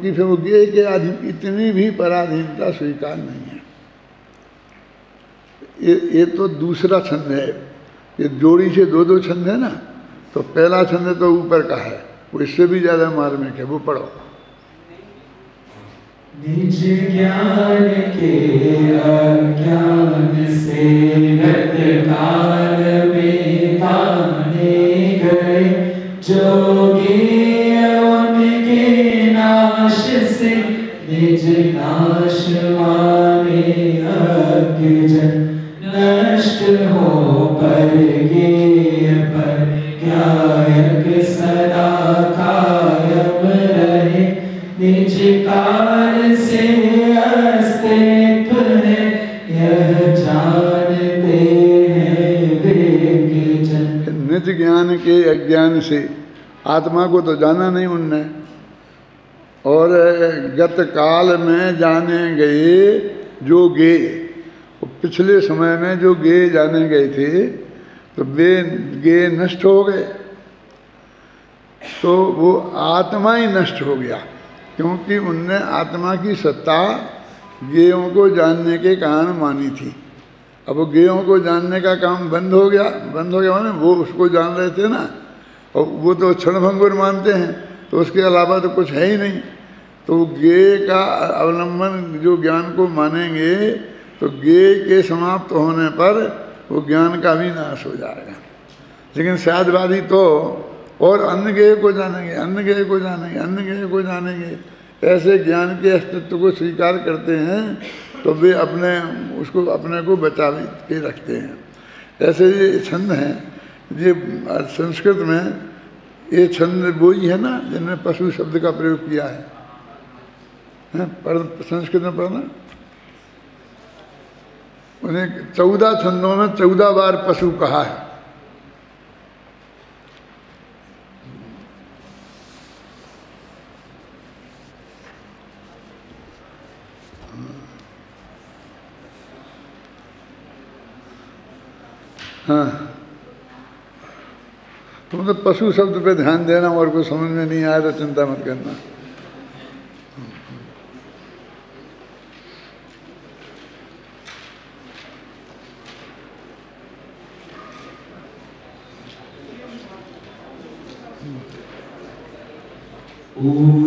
क्योंकि फिर वो गे के अधीन इतनी भी पराधीनता स्वीकार नहीं है। ये तो दूसरा छंद है। ये जोड़ी से दो दो छंद है ना, तो पहला छंद तो ऊपर का है, वो इससे भी ज्यादा मार्मिक है, वो पढ़ो। निज ज्ञान के अज्ञान से गत काल में ताने गए, जोगी उनके नाश से निज नाश माने अज्ञ जन, नष्ट हो पर गेय पर ज्ञायक सदा कायम रहे, निज काल से अस्तित्व है यह जानते हैं विज्ञ जन। निज ज्ञान के अज्ञान से आत्मा को तो जाना नहीं उनने, और गत काल में जाने गए जो गे, पिछले समय में जो गे जाने गए थे तो वे गे नष्ट हो गए, तो वो आत्मा ही नष्ट हो गया, क्योंकि उनने आत्मा की सत्ता गेयों को जानने के कारण मानी थी। अब वो गेयों को जानने का काम बंद हो गया माने वो उसको जान रहे थे ना, और वो तो क्षणभंगुर मानते हैं, तो उसके अलावा तो कुछ है ही नहीं। तो गे का अवलंबन जो ज्ञान को मानेंगे, तो गे के समाप्त होने पर वो ज्ञान का भी नाश हो जाएगा। लेकिन शायदवादी तो और अन्य ज्ञेय को जानेंगे, अन्य ज्ञेय को जानेंगे, अन्य ज्ञेय को जानेंगे, ऐसे ज्ञान के अस्तित्व को स्वीकार करते हैं, तो वे उसको अपने को बचा के रखते हैं। ऐसे ये छंद हैं, ये संस्कृत में ये छंद वही है ना जिनमें पशु शब्द का प्रयोग किया है, संस्कृत में पढ़ना। उन्हें 14 छंदों में 14 बार पशु कहा है। हाँ, तुम तो पशु शब्द पे ध्यान देना, और कुछ समझ में नहीं आया तो चिंता मत करना।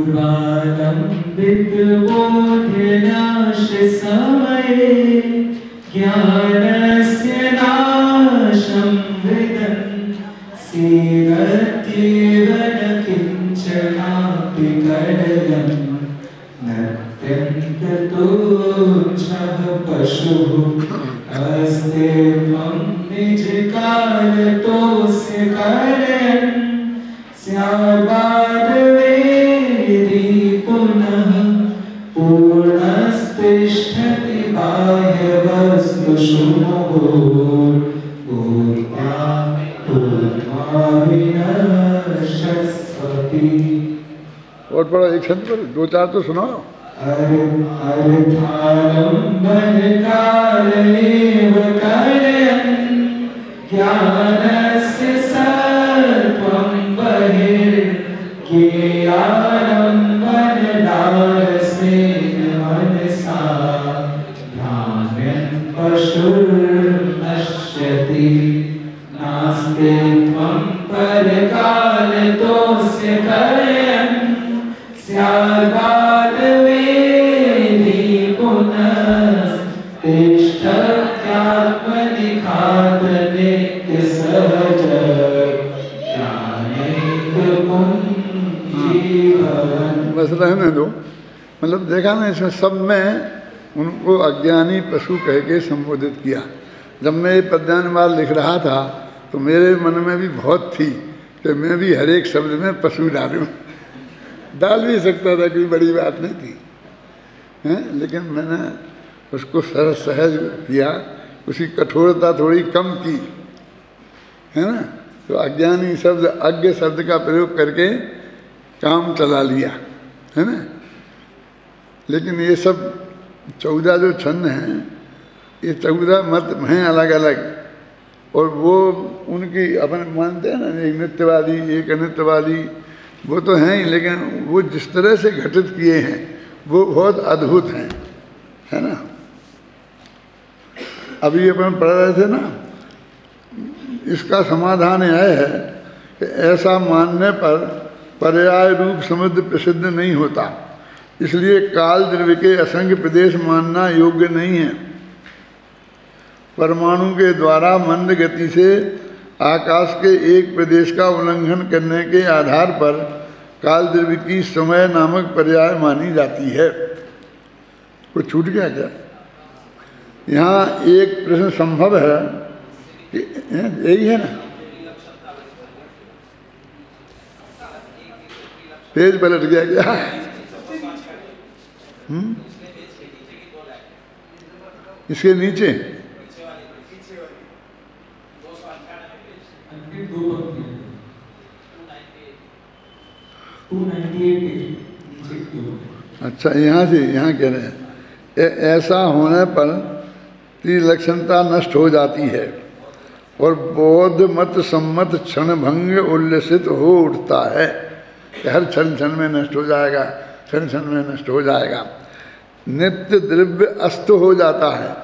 पूर्वालंबित बोधनाश समये ज्ञानस्य नाशं विदन्, सीरत्येव न किञ्चनापि कलयन्, नत्यन्ततुच्छः पशुः अस्तित्वं निजकालतोऽस्य कलयन्, स्याद्वादवेदी पुनः पूर्णस्तिष्ठति बाह्यवस्तुषु विनश्यति। और बड़ा एक छंद पर दो चार तो सुनाओ। अर्थालम्बनकालमेव कलयन्, ज्ञानस्य सर्वं बहिर्ज्ञेयालम्बनलालसेन मनसा, भ्राम्यन् पशुर्नश्यति, नास्ति त्वं परकालतोऽस्य कलयन्, स्याद्वादवेदी पुनस्तिष्ठत्यात्मनिखातनित्यसहज, बस रहने दो। मतलब देखा ना, इसमें सब में उनको अज्ञानी पशु कह के संबोधित किया। जब मैं ये पद्यानुवाद लिख रहा था तो मेरे मन में भी बहुत थी कि मैं भी हर एक शब्द में पशु डालूं। डाल भी सकता था, कोई बड़ी बात नहीं थी, लेकिन मैंने उसको सहज किया, उसकी कठोरता थोड़ी कम की, है ना। तो अज्ञानी शब्द अज्ञ शब्द का प्रयोग करके काम चला लिया, है ना। लेकिन ये सब 14 जो छंद हैं, ये 14 मत हैं अलग अलग, और वो उनकी अपन मानते हैं ना, एक नित्यवादी, एक अनित्यवादी, वो तो हैं ही, लेकिन वो जिस तरह से घटित किए हैं वो बहुत अद्भुत हैं, है ना। अभी अपन पढ़ रहे थे ना, इसका समाधान यह है कि ऐसा मानने पर पर्याय रूप समुद्र प्रसिद्ध नहीं होता, इसलिए काल द्रव्य के असंख्य प्रदेश मानना योग्य नहीं है। परमाणु के द्वारा मंद गति से आकाश के एक प्रदेश का उल्लंघन करने के आधार पर काल द्रव्य की समय नामक पर्याय मानी जाती है। कुछ छूट गया क्या? यहाँ एक प्रश्न संभव है कि यही है ना, पेज पलट गया क्या? इसके नीचे अच्छा, यहाँ से यहाँ कह रहे हैं ऐसा होने पर त्रिलक्षणता नष्ट हो जाती है और बौद्ध मत सम्मत क्षण भंग उल्लसित हो उठता है। हर क्षण क्षण में नष्ट हो जाएगा, क्षण क्षण में नष्ट हो जाएगा। नित्य द्रव्य अस्त हो जाता है,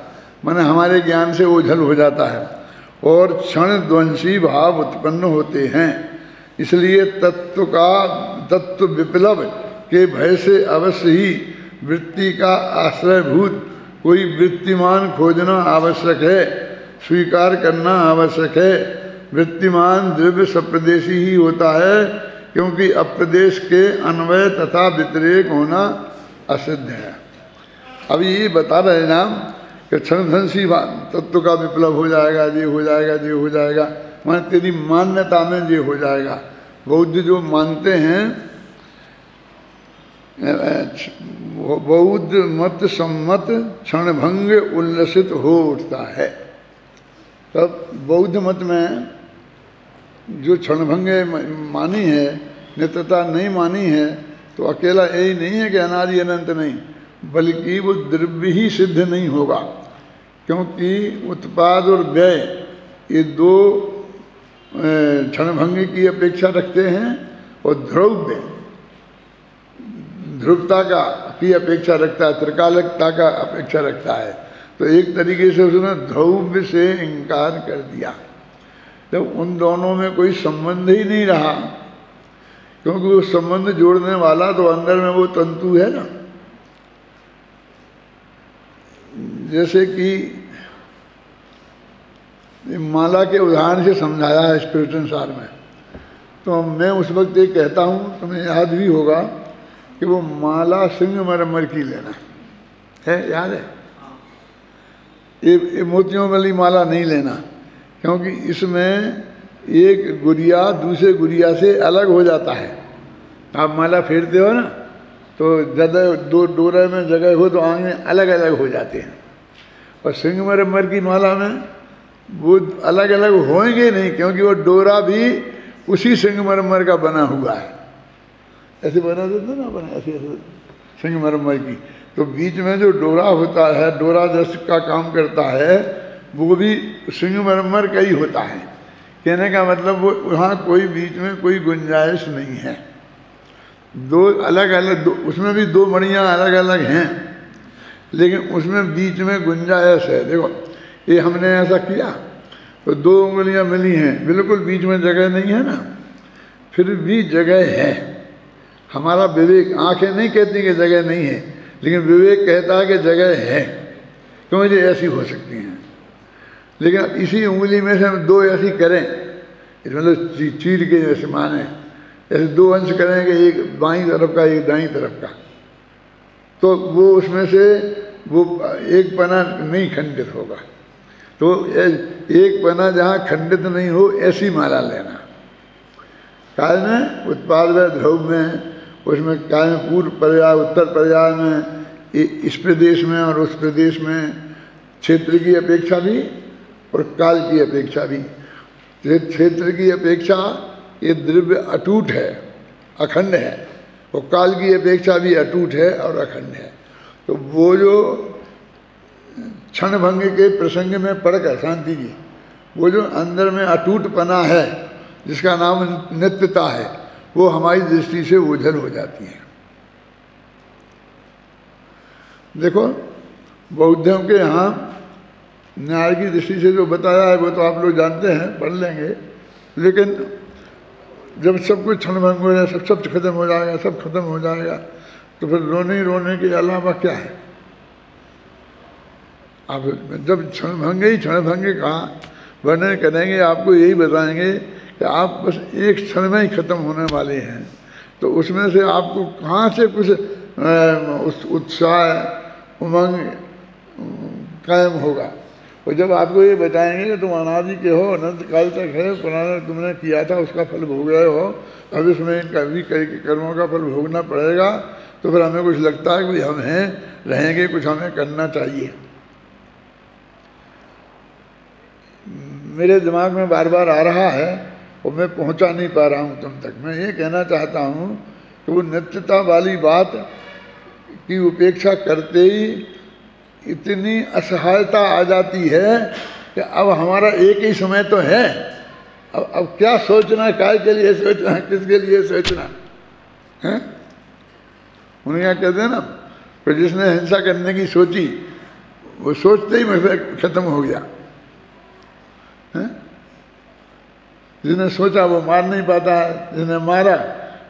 माने हमारे ज्ञान से ओझल हो जाता है और क्षण ध्वंसी भाव उत्पन्न होते हैं। इसलिए तत्व विप्लव के भय से अवश्य ही वृत्ति का आश्रयभूत कोई वृत्तिमान खोजना आवश्यक है, स्वीकार करना आवश्यक है। वृत्तिमान द्रव्य सप्रदेशी ही होता है, क्योंकि अप्रदेश के अन्वय तथा व्यतिरेक होना असिद्ध है। अब ये बता रहे ना कि क्षणध्वंसी तत्व का विप्लव हो जाएगा, ये हो जाएगा, ये हो जाएगा, माने तेरी मान्यता में ये हो जाएगा। बौद्ध जो मानते हैं, बौद्ध मत सम्मत क्षणभंग उल्लसित हो उठता है। तब बौद्ध मत में जो क्षणभंग मानी है, नित्यता नहीं मानी है, तो अकेला यही नहीं है कि अनादि अनंत नहीं, बल्कि वो द्रव्य ही सिद्ध नहीं होगा, क्योंकि उत्पाद और व्यय ये दो क्षणभंग की अपेक्षा रखते हैं और द्रव्य ध्रुवता का की अपेक्षा रखता है, त्रिकालकता का अपेक्षा रखता है। तो एक तरीके से उसने द्रव्य से इनकार कर दिया। जब उन दोनों में कोई संबंध ही नहीं रहा, क्योंकि वो संबंध जोड़ने वाला तो अंदर में वो तंतु है ना। जैसे कि माला के उदाहरण से समझाया है स्पिरिचुअल सार में, तो मैं उस वक्त ये कहता हूँ, तुम्हें याद भी होगा कि वो माला संगमरमर की लेना है, याद है? ये मोतियों वाली माला नहीं लेना, क्योंकि इसमें एक गुड़िया दूसरे गुड़िया से अलग हो जाता है। आप माला फेरते हो ना, तो ज़्यादा दो डोरा में जगह हो तो आगे अलग अलग हो जाते हैं, और संगमरमर की माला में वो अलग अलग होंगे नहीं, क्योंकि वो डोरा भी उसी संगमरमर का बना हुआ है। ऐसे बना देते ना अपन, ऐसे ऐसे संगमरमर की, तो बीच में जो डोरा होता है, डोरा जैसे का काम करता है, वो भी संगमरमर का ही होता है। कहने का मतलब वो वहाँ कोई बीच में कोई गुंजाइश नहीं है। दो अलग अलग उसमें भी दो मणियाँ अलग अलग हैं, लेकिन उसमें बीच में गुंजाइश है। देखो ये हमने ऐसा किया तो दो उंगलियां मिली हैं, बिल्कुल बीच में जगह नहीं है ना, फिर भी जगह है। हमारा विवेक, आंखें नहीं कहती कि जगह नहीं है, लेकिन विवेक कहता है कि जगह है, क्यों ये ऐसी हो सकती हैं। लेकिन इसी उंगली में से हम दो ऐसी करें, मतलब चीर के जैसे माने, ऐसे दो अंश करेंगे, एक बाईं तरफ का एक दाईं तरफ का, तो वो उसमें से वो एक पना नहीं खंडित होगा। तो एक पना जहाँ खंडित नहीं हो ऐसी माला लेना। काल में उत्पाद में ध्रुव में, उसमें काल में पूर्व पर्याय उत्तर पर्याय में, इस प्रदेश में और उस प्रदेश में, क्षेत्र की अपेक्षा भी और काल की अपेक्षा भी। क्षेत्र की अपेक्षा ये द्रव्य अटूट है, अखंड है, और काल की अपेक्षा भी अटूट है और अखंड है। तो वो जो क्षणभंग के प्रसंग में पढ़कर शांति जी, वो जो अंदर में अटूटपना है जिसका नाम नित्यता है, वो हमारी दृष्टि से ओझल हो जाती हैं। देखो बौद्धों के यहाँ न्याय की दृष्टि से जो बताया है वो तो आप लोग जानते हैं, पढ़ लेंगे, लेकिन जब सब कुछ क्षणभंग हो जाए, सब खत्म हो जाएगा, सब खत्म हो जाएगा, तो फिर रोने के अलावा क्या है? आप जब क्षणभंगे का वर्णन करेंगे, आपको यही बताएंगे कि आप बस एक क्षण में ही खत्म होने वाले हैं, तो उसमें से आपको कहाँ से कुछ उत्साह उमंग कायम होगा? और जब आपको ये बताएंगे कि तुम अनादि के हो, अनंत काल तक है, पुराना तुमने किया था उसका फल भोग रहे हो, अब इसमें कभी कई कर्मों का फल भोगना पड़ेगा, तो फिर हमें कुछ लगता है कि हम हैं, रहेंगे, कुछ हमें करना चाहिए। मेरे दिमाग में बार बार आ रहा है और मैं पहुंचा नहीं पा रहा हूं तुम तक। मैं ये कहना चाहता हूं कि वो नित्यता वाली बात की उपेक्षा करते ही इतनी असहायता आ जाती है कि अब हमारा एक ही समय तो है, अब क्या सोचना, काय के लिए सोचना, किसके लिए सोचना है? उन्हें क्या कहते हैं ना, फिर जिसने हिंसा करने की सोची वो सोचते ही मसला खत्म हो गया है? जिसने सोचा वो मार नहीं पाता है, जिसने मारा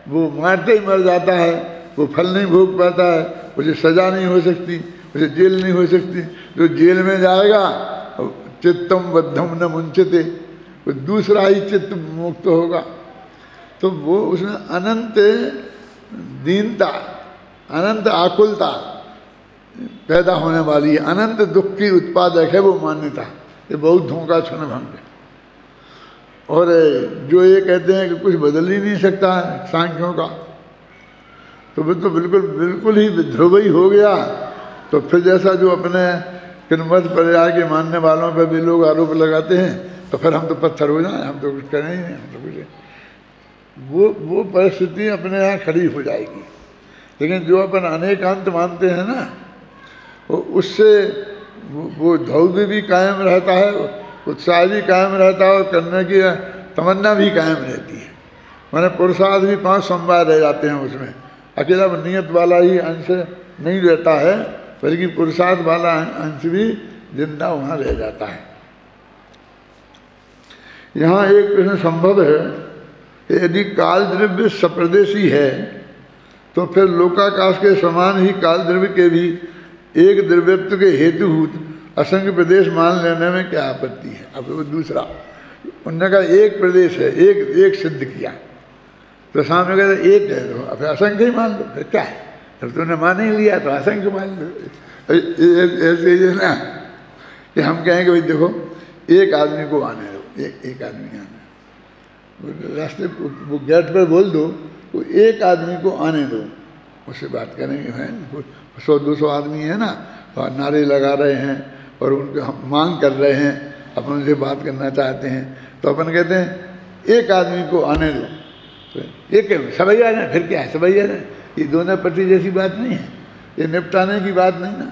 वो मारते ही मर जाता है, वो फल नहीं भोग पाता है, उसे सजा नहीं हो सकती, उसे जेल नहीं हो सकती। जो जेल में जाएगा चित्तम बद्धम न मुंचते, वो दूसरा ही चित्त मुक्त होगा। तो वो उसमें अनंत दीनता, अनंत आकुलता पैदा होने वाली है, अनंत दुख की उत्पादक है वो मान्यता। ये बौद्धों का क्षणभंग है। और जो ये कहते हैं कि कुछ बदल ही नहीं सकता है सांख्यों का, तो वो तो बिल्कुल ही ध्रुव ही हो गया। तो फिर जैसा जो अपने किन्मत पर्याय के मानने वालों पर भी लोग आरोप लगाते हैं, तो फिर हम तो पत्थर हो जाएं, हम तो कुछ करें ही नहीं, हम तो कुछ, वो परिस्थिति अपने यहाँ खड़ी हो जाएगी। लेकिन जो अपन अनेकांत मानते हैं ना, वो उससे वो धौर्य भी कायम रहता है, उत्साह भी कायम रहता है और करने की तमन्ना भी कायम रहती है। मैंने पुरुषार्थ भी 5 सोमवार रह जाते हैं उसमें, अकेला नियत वाला ही अंश नहीं रहता है, बल्कि पुरुषार्थ वाला अंश भी जिंदा वहाँ रह जाता है। यहाँ एक प्रश्न संभव है कि यदि काल द्रव्य सप्रदेशी है तो फिर लोकाकाश के समान ही काल द्रव्य के भी एक द्रव्यत्व के हेतुभूत असंख्य प्रदेश मान लेने में क्या आपत्ति है? अब वो दूसरा, उन्होंने कहा एक प्रदेश है, एक सिद्ध किया, तो सामने कहते एक है, तो अब असंख्य ही मान लो, फिर क्या है? जब तुमने मान ही लिया तो असंख्य मान लो। ऐसे ही ना कि हम कहेंगे भाई देखो एक आदमी को आने दो, एक आदमी आने, रास्ते वो गेट पर बोल दो तो एक आदमी को आने दो, उससे बात करेंगे। है 100-200 आदमी है ना, और नारे लगा रहे हैं और उनके हम मांग कर रहे हैं, अपन उनसे बात करना चाहते हैं, तो अपन कहते हैं एक आदमी को आने दो, तो एक सभी आ जाए, फिर क्या है, सभी आ जाए। ये दोनों पट्टी जैसी बात नहीं है, ये निपटाने की बात नहीं ना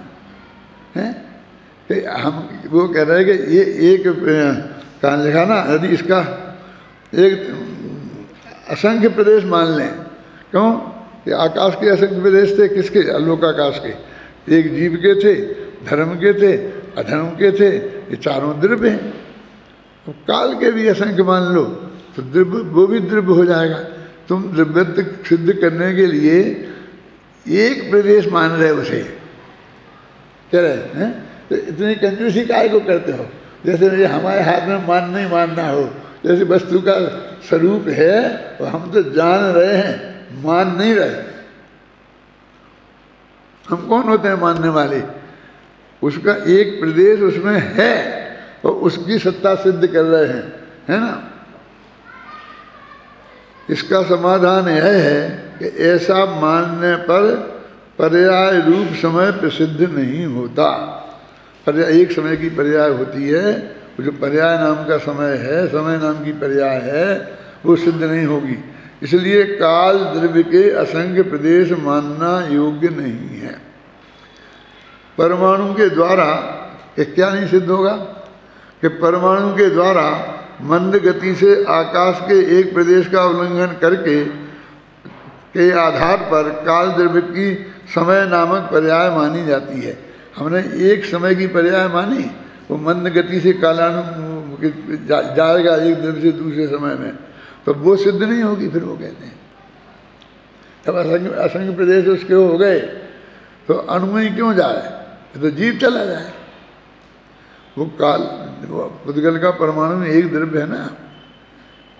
है। तो हम वो कह रहे हैं कि ये एक कहाँ लिखा ना, यदि इसका एक असंख्य प्रदेश मान लें, क्यों कि आकाश के असंख्य प्रदेश थे, किसके? लोकाकाश के। एक जीव के थे, धर्म के थे, अधर्म के थे, ये चारों द्रव्य हैं। तो काल के भी असंख्य मान लो तो द्रव्य, वो भी द्रव्य हो जाएगा। तुम द्रव्यत्व सिद्ध करने के लिए एक प्रदेश मान रहे उसे, कह रहे हैं तो इतनी कंजूसी काहे को करते हो? जैसे ये हमारे हाथ में मान नहीं मानना हो, जैसे वस्तु का स्वरूप है और हम तो जान रहे हैं, मान नहीं रहे। हम कौन होते हैं मानने वाले? उसका एक प्रदेश उसमें है और उसकी सत्ता सिद्ध कर रहे हैं, है ना। इसका समाधान यह है कि ऐसा मानने पर पर्याय रूप समय प्रसिद्ध नहीं होता। पर्याय एक समय की पर्याय होती है, जो पर्याय नाम का समय है, समय नाम की पर्याय है, वो सिद्ध नहीं होगी। इसलिए काल द्रव्य के असंख्य प्रदेश मानना योग्य नहीं है। परमाणु के द्वारा क्या नहीं सिद्ध होगा कि परमाणु के द्वारा मंद गति से आकाश के एक प्रदेश का उल्लंघन करके के आधार पर काल द्रव्य की समय नामक पर्याय मानी जाती है। हमने एक समय की पर्याय मानी, वो मंद गति से जाएगा एक द्रव्य से दूसरे समय में, तो वो सिद्ध नहीं होगी। फिर वो कहते हैं जब असंख्य प्रदेश उसके हो गए तो अनुमय क्यों जाए, तो जीव चला जाए। वो पुद्गल का परमाणु एक द्रव्य है ना,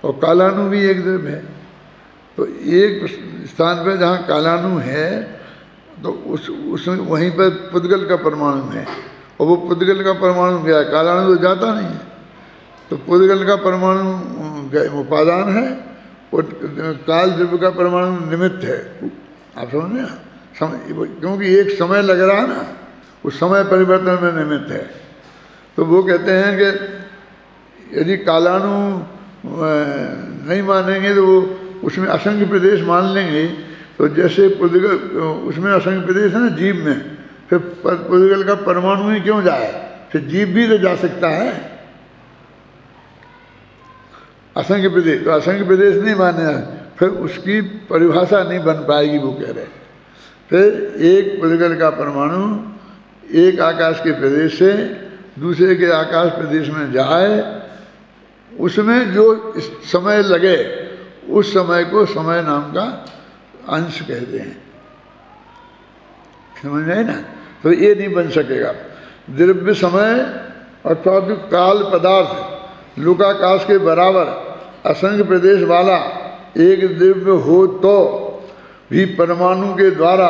और कालाणु भी एक द्रव्य है। तो एक स्थान पर जहाँ कालाणु है तो उसमें वहीं पर पुद्गल का परमाणु है, और वो पुद्गल का परमाणु गया, कालाणु तो जाता नहीं है। तो पुद्गल का परमाणु उपादान है और काल द्रव्य का परमाणु निमित्त है। आप समझ में क्योंकि एक समय लग रहा है ना, उस समय परिवर्तन में निमित्त है। तो वो कहते हैं कि यदि कालाणु नहीं मानेंगे तो वो उसमें असंख्य प्रदेश मान लेंगे। तो जैसे पुद्गल उसमें असंख्य प्रदेश है ना जीव में, फिर पुद्गल का परमाणु ही क्यों जाए, फिर जीव भी तो जा सकता है असंख्य प्रदेश। तो असंख्य प्रदेश नहीं माने, फिर उसकी परिभाषा नहीं बन पाएगी, वो कह रहे। फिर एक पुद्गल का परमाणु एक आकाश के प्रदेश से दूसरे के आकाश प्रदेश में जाए, उसमें जो समय लगे उस समय को समय नाम का अंश कहते हैं। समझ में ना? तो ये नहीं बन सकेगा। द्रव्य समय अर्थात काल पदार्थ लोकाकाश के बराबर असंख्य प्रदेश वाला एक द्रव्य हो तो भी परमाणु के द्वारा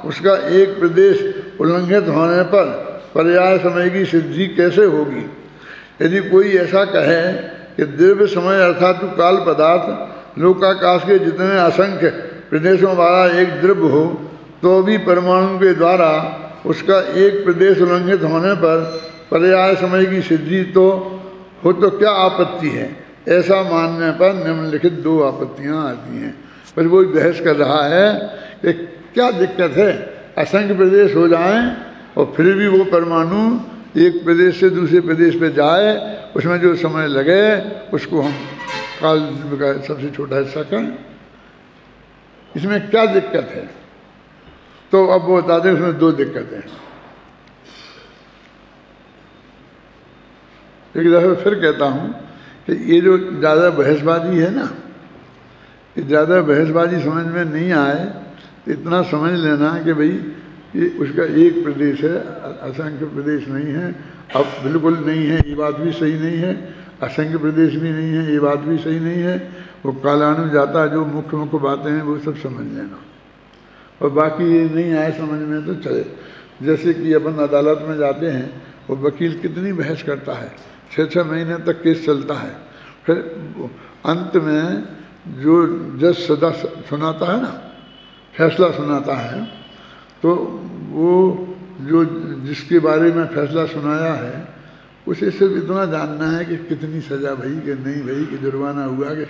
उसका एक प्रदेश उल्लंघित होने पर पर्याय समय की सिद्धि कैसे होगी। यदि कोई ऐसा कहे कि द्रव्य समय अर्थात काल पदार्थ लोकाकाश के जितने असंख्य प्रदेशों वाला एक द्रव्य हो तो भी परमाणु के द्वारा उसका एक प्रदेश उल्लंघित होने पर पर्याय समय की सिद्धि तो हो, तो क्या आपत्ति है। ऐसा मानने पर निम्नलिखित दो आपत्तियां आती हैं। पर वो बहस कर रहा है कि क्या दिक्कत है, असंख्य प्रदेश हो जाएं और फिर भी वो परमाणु एक प्रदेश से दूसरे प्रदेश पे जाए, उसमें जो समय लगे उसको हम काल का सबसे छोटा हिस्सा करें, इसमें क्या दिक्कत है। तो अब वो बताते हैं उसमें दो दिक्कतें। एक दफा फिर कहता हूँ कि ये जो ज़्यादा बहसबाजी है ना, ये ज़्यादा बहसबाजी समझ में नहीं आए तो इतना समझ लेना कि भाई ये उसका एक प्रदेश है, असंख्य प्रदेश नहीं है। अब बिल्कुल नहीं है ये बात भी सही नहीं है, असंख्य प्रदेश भी नहीं है ये बात भी सही नहीं है। वो कालाणु जाता जो मुख्य मुख्य बातें हैं वो सब समझ लेना, और बाकी ये नहीं आए समझ में तो चले। जैसे कि अपन अदालत में जाते हैं, वो वकील कितनी बहस करता है, 6-6 महीने तक केस चलता है। फिर अंत में जो जज सदा सुनाता है ना, फैसला सुनाता है, तो वो जो जिसके बारे में फैसला सुनाया है उसे सिर्फ इतना जानना है कि कितनी सज़ा भई कि नहीं भई, कि जुर्माना हुआ कि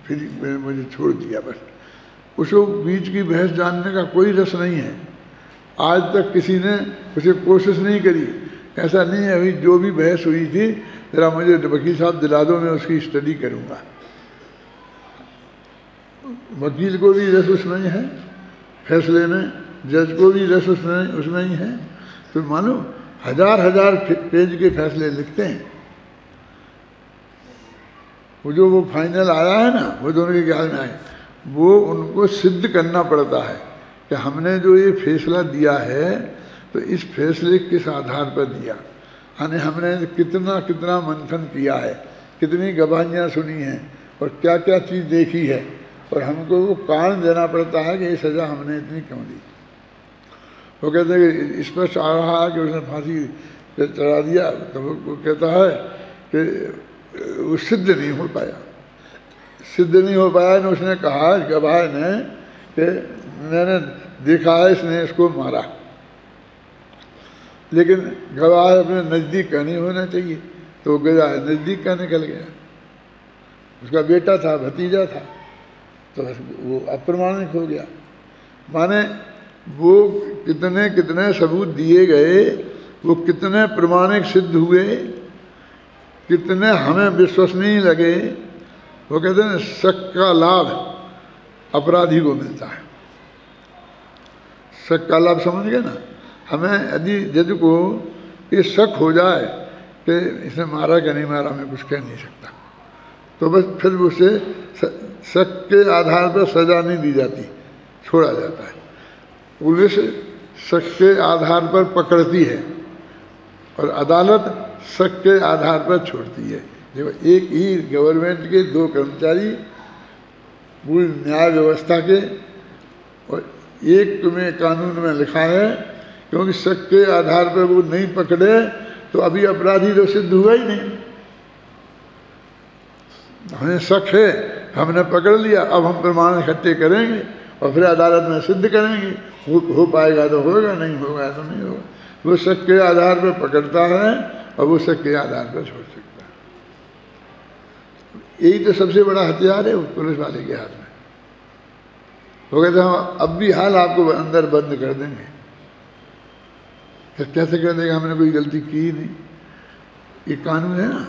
फिर मुझे छोड़ दिया, बस। उसको बीच की बहस जानने का कोई रस नहीं है। आज तक किसी ने उसे कोशिश नहीं करी। ऐसा नहीं है अभी जो भी बहस हुई थी जरा मुझे वकील साहब दिला दो, मैं उसकी स्टडी करूँगा। वकील को भी रस उसमें ही है फैसले में, जज को भी रस उसमें ही है। तो मानो हजार पेज के फैसले लिखते हैं। वो जो वो फाइनल आया है ना, वो दोनों के ख्याल में आए, वो उनको सिद्ध करना पड़ता है कि हमने जो ये फैसला दिया है तो इस फैसले किस आधार पर दिया, यानी हमने कितना कितना मंथन किया है, कितनी गवाहियाँ सुनी हैं और क्या क्या चीज़ देखी है, और हमको वो कारण देना पड़ता है कि ये सज़ा हमने इतनी क्यों दी। वो कहते हैं कि स्पष्ट आ रहा है कि उसने फांसी चढ़ा दिया, तो वो कहता है कि वो सिद्ध नहीं हो पाया। सिद्ध नहीं हो पाया ने उसने कहा गवाह ने कि मैंने देखा है इसने इसको मारा, लेकिन गवाह अपने नज़दीक का नहीं होना चाहिए, तो गया नज़दीक का निकल गया। उसका बेटा था, भतीजा था, तो वो अप्रमाणिक हो गया। माने वो कितने कितने सबूत दिए गए, वो कितने प्रमाणिक सिद्ध हुए, कितने हमें विश्वसनीय लगे। वो कहते हैं शक का लाभ अपराधी को मिलता है। शक का लाभ समझ गए ना। हमें यदि जज को ये शक हो जाए कि इसने मारा कि नहीं मारा, मैं कुछ कह नहीं सकता, तो बस फिर उसे शक के आधार पर सजा नहीं दी जाती, छोड़ा जाता है। पुलिस शक के आधार पर पकड़ती है और अदालत शक के आधार पर छोड़ती है। देखो, एक ही गवर्नमेंट के दो कर्मचारी पूरी न्याय व्यवस्था के, और एक में कानून में लिखा है क्योंकि शक के आधार पर वो नहीं पकड़े तो अभी अपराधी तो सिद्ध हुआ ही नहीं। हमें शक है, हमने पकड़ लिया, अब हम प्रमाण इकट्ठे करेंगे और फिर अदालत में सिद्ध करेंगे। हो पाएगा तो होगा, नहीं होगा तो नहीं होगा। वो शक के आधार पर पकड़ता है और वो शक के आधार पर छोड़ सकता है। यही तो सबसे बड़ा हथियार है पुलिस वाले के हाथ में। वो कहते हैं हम अब भी हाल आपको अंदर बंद कर देंगे। कैसे कर देगा, हमने कोई गलती की ही नहीं, ये कानून है ना।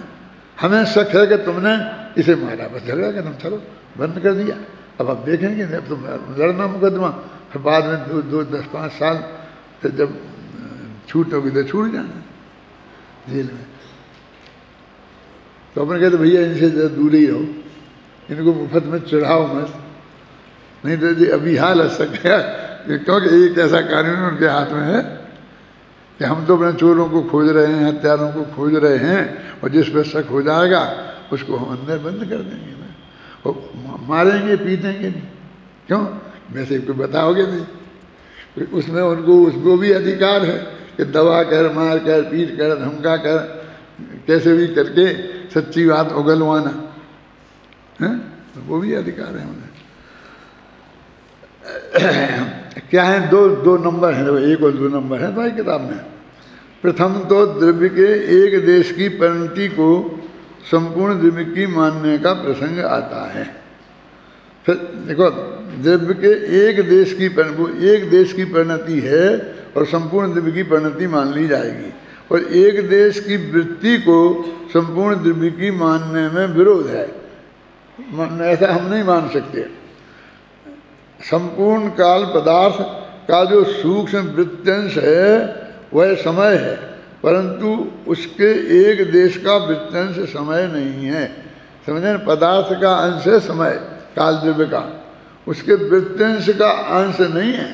हमें शक है कि तुमने इसे मारा, बस झगड़ा कर, तुम चलो बंद कर दिया, अब आप देखेंगे, अब तुम लड़ना मुकदमा, फिर बाद में 10-5 साल फिर जब छूट होगी तो छूट जाना जेल में। तो अपन कहते भैया इनसे दूर ही रहो, इनको मुफ्त में चढ़ाओ मत, नहीं तो जी अभी हाल है शक है, क्योंकि एक ऐसा कानून उनके हाथ में है कि हम तो अपने चोरों को खोज रहे हैं, हत्यारों को खोज रहे हैं, और जिस पर शक हो जाएगा उसको हम अंदर बंद कर देंगे ना, और मारेंगे पीटेंगे नहीं। क्यों? वैसे कोई बताओगे नहीं, उसमें उसको भी अधिकार है कि दबा कर, मार कर, पीट कर, धमका कर, कैसे भी करके सच्ची बात उगलवाना है, तो वो भी अधिकार है उन्हें। क्या है, दो नंबर हैं, 1 और 2 नंबर है भाई किताब में। प्रथम तो द्रव्य के एक देश की परिणति को संपूर्ण द्रव्य की मानने का प्रसंग आता है। फिर देखो, द्रव्य के एक देश की परिणति है और संपूर्ण द्रव्य की परिणति मान ली जाएगी, और एक देश की वृत्ति को संपूर्ण द्रव्य की मानने में विरोध है, ऐसा हम नहीं मान सकते। संपूर्ण काल पदार्थ का जो सूक्ष्म वृत्यांश है वह समय है, परंतु उसके एक देश का वृत्यांश समय नहीं है। समझे, पदार्थ का अंश है समय, काल द्रव्य का, उसके वृत्यांश का अंश नहीं है।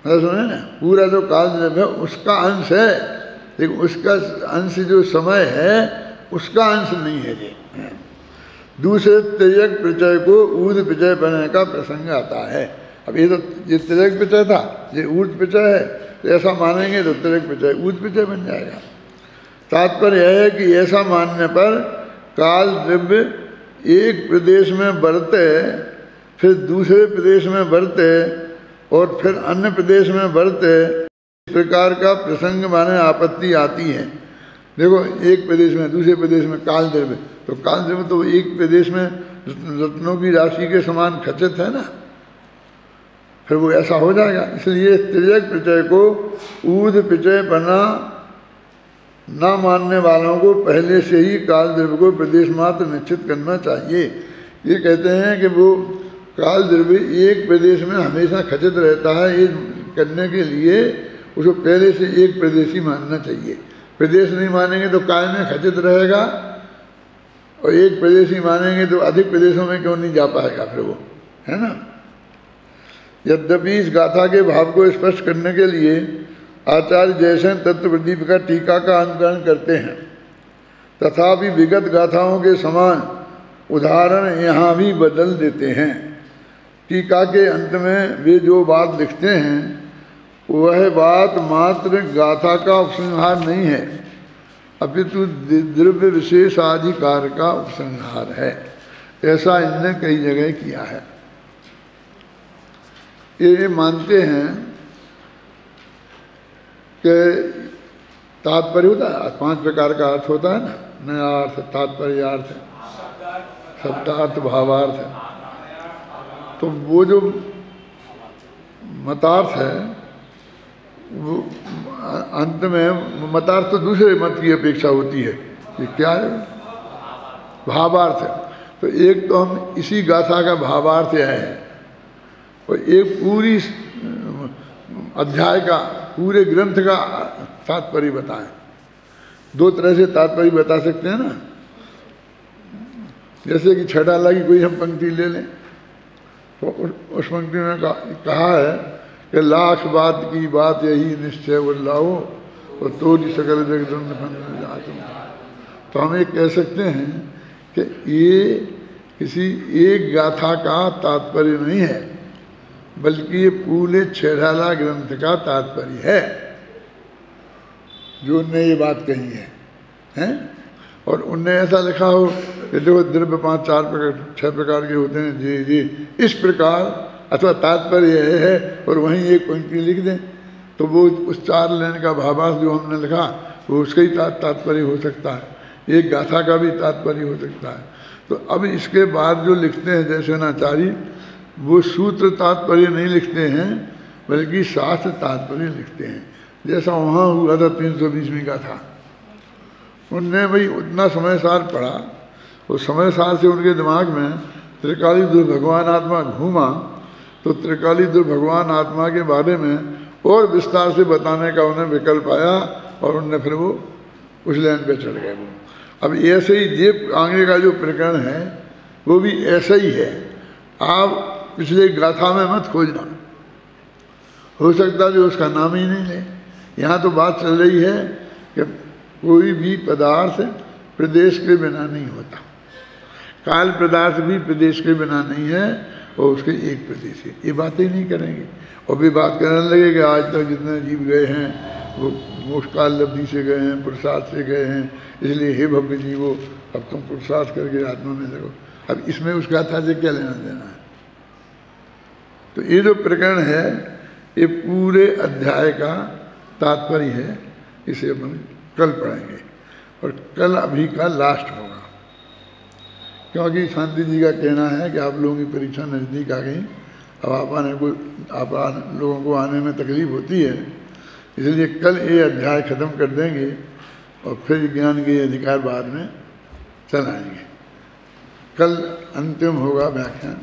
मतलब सुने ना, पूरा जो काल द्रव्य है उसका अंश है, लेकिन उसका अंश जो समय है उसका अंश नहीं है जी। दूसरे तिर्यक प्रचय को ऊर्ध प्रचय बनने का प्रसंग आता है। अब ये तो ये तिर्यक प्रचय था, ये ऊर्ध प्रचय है, तो ऐसा मानेंगे तो तिर्यक प्रचय ऊर्ध प्रचय बन जाएगा। तात्पर्य यह है कि ऐसा मानने पर काल द्रव्य एक प्रदेश में बढ़ते, फिर दूसरे प्रदेश में बढ़ते, और फिर अन्य प्रदेश में बढ़ते, इस प्रकार का प्रसंग माने आपत्ति आती है। देखो, एक प्रदेश में दूसरे प्रदेश में काल द्रव्य, तो काल द्रव्य तो एक प्रदेश में रत्नों की राशि के समान खचित है ना, फिर वो ऐसा हो जाएगा। इसलिए तिर्यक प्रचय को ऊर्ध प्रचय बना न मानने वालों को पहले से ही काल द्रव्य को प्रदेश मात्र निश्चित करना चाहिए। ये कहते हैं कि वो काल द्रव्य एक प्रदेश में हमेशा खचित रहता है, ये करने के लिए उसको पहले से एक प्रदेशी मानना चाहिए। प्रदेश नहीं मानेंगे तो काय में खचित रहेगा, और एक प्रदेशी मानेंगे तो अधिक प्रदेशों में क्यों नहीं जा पाएगा फिर वो, है ना। यद्यपि इस गाथा के भाव को स्पष्ट करने के लिए आचार्य जयसेन तत्व प्रदीप का टीका का अनुकरण करते हैं, तथापि विगत गाथाओं के समान उदाहरण यहाँ भी बदल देते हैं। टीका के अंत में वे जो बात लिखते हैं वह बात मात्र गाथा का उपसंहार नहीं है, अपितु द्रव्य विशेषाधिकार का उपसंहार है। ऐसा इनने कई जगह किया है। ये मानते हैं कि तात्पर्य होता है, 5 प्रकार का अर्थ होता है ना, नया अर्थ, तात्पर्य अर्थ, शब्दार्थ, भावार्थ। तो वो जो मतार्थ है वो अंत में, मतार्थ तो दूसरे मत की अपेक्षा होती है, ये क्या है, भावार्थ है। तो एक तो हम इसी गाथा का भावार्थ आए हैं और एक पूरी अध्याय का, पूरे ग्रंथ का तात्पर्य बताएं। दो तरह से तात्पर्य बता सकते हैं ना। जैसे कि छठाला की कोई हम पंक्ति ले लें तो उस पंक्ति में कहा है कि लाख बात की बात यही निश्चय लाओ और तोड़ी सकल जगदंड फंद जातुम। तो हम ये कह सकते हैं कि ये किसी एक गाथा का तात्पर्य नहीं है, बल्कि ये पूरे छेड़ाला ग्रंथ का तात्पर्य है जो उनने ये बात कही है, हैं? और उनने ऐसा लिखा हो कि देखो द्रव्य 5 4 प्रकार 6 प्रकार के होते हैं, जी जी इस प्रकार, अथवा तात्पर्य यह है, और वहीं एक पंक्ति लिख दें तो वो उस 4 लाइन का भावार्थ जो हमने लिखा वो उसका ही तात्पर्य हो सकता है, एक गाथा का भी तात्पर्य हो सकता है। तो अब इसके बाद जो लिखते हैं जैसे नाचारी, वो सूत्र तात्पर्य नहीं लिखते हैं बल्कि शास्त्र तात्पर्य लिखते हैं। जैसा वहाँ हुआ था 320वीं गाथा, उनने भाई उतना समय सार पढ़ा, उस समय सार से उनके दिमाग में त्रिकाली दुर्भगवान आत्मा घूमा, तो त्रिकाली दुर्भगवान आत्मा के बारे में और विस्तार से बताने का उन्हें विकल्प आया और उनने फिर वो उस लाइन पे चढ़ गए। वो अब ऐसे ही जेब आगे का जो प्रकरण है वो भी ऐसा ही है। आप पिछले गाथा में मत खोजना, हो सकता है जो उसका नाम ही नहीं ले। यहाँ तो बात चल रही है कि कोई भी पदार्थ प्रदेश के बिना नहीं होता, काल पदार्थ भी प्रदेश के बिना नहीं है और उसके एक प्रदेश है। ये बातें ही नहीं करेंगे और भी बात करने लगे कि आज तक जितने जीव गए हैं वो मोक्ष काल लब्धि से गए हैं, पुरुषार्थ से गए हैं, इसलिए हे भव्य जीवो अब तुम पुरुषार्थ करके आत्मा में लगो। अब इसमें उस गाथा से क्या लेना देना है? तो ये जो प्रकरण है ये पूरे अध्याय का तात्पर्य है, इसे अपन कल पढ़ेंगे और कल अभी का लास्ट होगा, क्योंकि शांति जी का कहना है कि आप लोगों की परीक्षा नज़दीक आ गई, अब आप लोगों को आने में तकलीफ होती है, इसलिए कल ये अध्याय ख़त्म कर देंगे और फिर ज्ञान के अधिकार बाद में चलाएंगे। कल अंतिम होगा व्याख्यान।